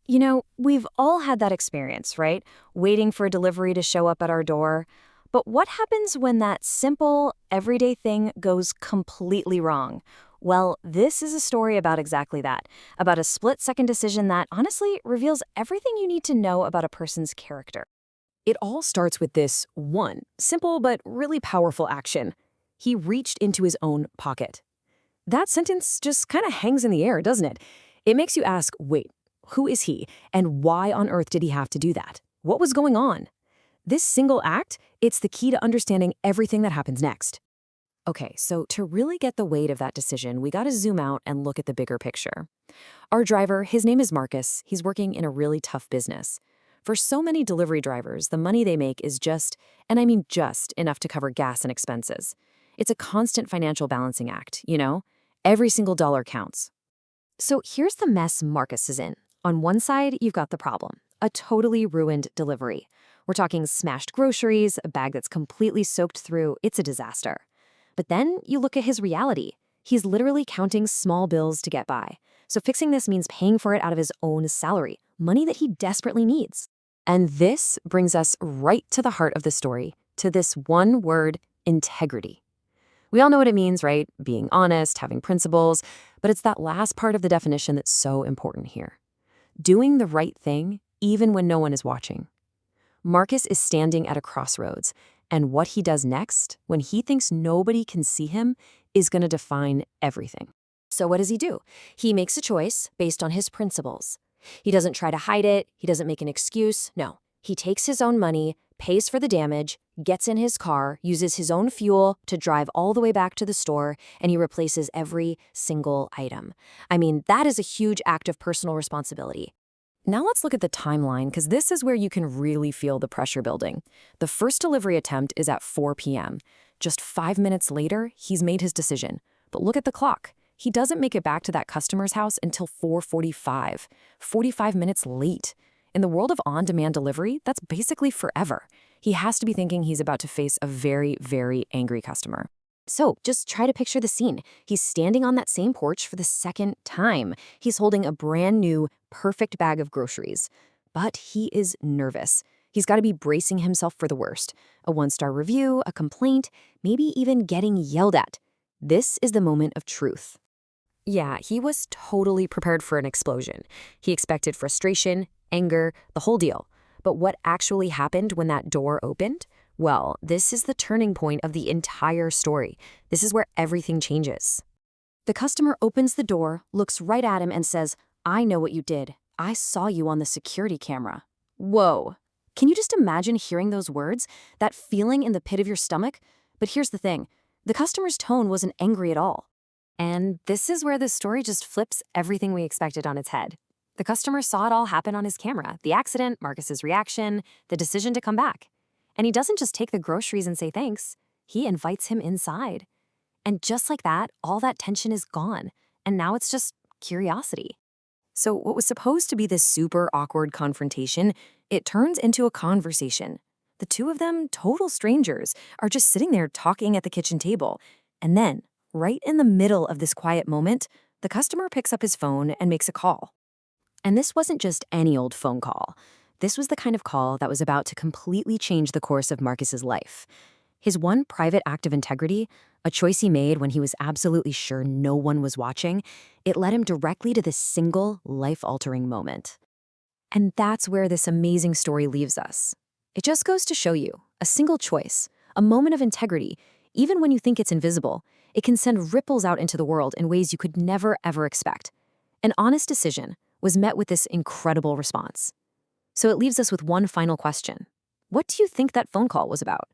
We've all had that experience, right? Waiting for a delivery to show up at our door. But what happens when that simple, everyday thing goes completely wrong? Well, this is a story about exactly that, about a split-second decision that honestly reveals everything you need to know about a person's character. It all starts with this one simple but really powerful action. He reached into his own pocket. That sentence just kind of hangs in the air, doesn't it? It makes you ask, wait, who is he? And why on earth did he have to do that? What was going on? This single act, it's the key to understanding everything that happens next. Okay, so to really get the weight of that decision, we got to zoom out and look at the bigger picture. Our driver, his name is Marcus. He's working in a really tough business. For so many delivery drivers, the money they make is just, and I mean just, enough to cover gas and expenses. It's a constant financial balancing act, you know? Every single dollar counts. So here's the mess Marcus is in. On one side, you've got the problem, a totally ruined delivery. We're talking smashed groceries, a bag that's completely soaked through. It's a disaster. But then you look at his reality. He's literally counting small bills to get by. So fixing this means paying for it out of his own salary, money that he desperately needs. And this brings us right to the heart of the story, to this one word, integrity. We all know what it means, right? Being honest, having principles, but it's that last part of the definition that's so important here. Doing the right thing, even when no one is watching. Marcus is standing at a crossroads, and what he does next, when he thinks nobody can see him, is going to define everything. So what does he do? He makes a choice based on his principles. He doesn't try to hide it, he doesn't make an excuse, no. He takes his own money, pays for the damage, gets in his car, uses his own fuel to drive all the way back to the store, and he replaces every single item. I mean, that is a huge act of personal responsibility. Now let's look at the timeline, because this is where you can really feel the pressure building. The first delivery attempt is at 4 p.m. Just 5 minutes later, he's made his decision. But look at the clock. He doesn't make it back to that customer's house until 4:45, 45 minutes late. In the world of on-demand delivery, that's basically forever. He has to be thinking he's about to face a very, very angry customer. So just try to picture the scene. He's standing on that same porch for the second time. He's holding a brand new, perfect bag of groceries. But he is nervous. He's got to be bracing himself for the worst. A 1-star review, a complaint, maybe even getting yelled at. This is the moment of truth. Yeah, he was totally prepared for an explosion. He expected frustration, anger, the whole deal. But what actually happened when that door opened? Well, this is the turning point of the entire story. This is where everything changes. The customer opens the door, looks right at him, and says, "I know what you did. I saw you on the security camera." Whoa. Can you just imagine hearing those words? That feeling in the pit of your stomach? But here's the thing. The customer's tone wasn't angry at all. And this is where the story just flips everything we expected on its head. The customer saw it all happen on his camera, the accident, Marcus's reaction, the decision to come back. And he doesn't just take the groceries and say thanks. He invites him inside. And just like that, all that tension is gone. And now it's just curiosity. So what was supposed to be this super awkward confrontation, it turns into a conversation. The two of them, total strangers, are just sitting there talking at the kitchen table. And then, right in the middle of this quiet moment, the customer picks up his phone and makes a call. And this wasn't just any old phone call. This was the kind of call that was about to completely change the course of Marcus's life. His one private act of integrity, a choice he made when he was absolutely sure no one was watching, it led him directly to this single life-altering moment. And that's where this amazing story leaves us. It just goes to show you, a single choice, a moment of integrity, even when you think it's invisible, it can send ripples out into the world in ways you could never, ever expect. An honest decision was met with this incredible response. So it leaves us with one final question. What do you think that phone call was about?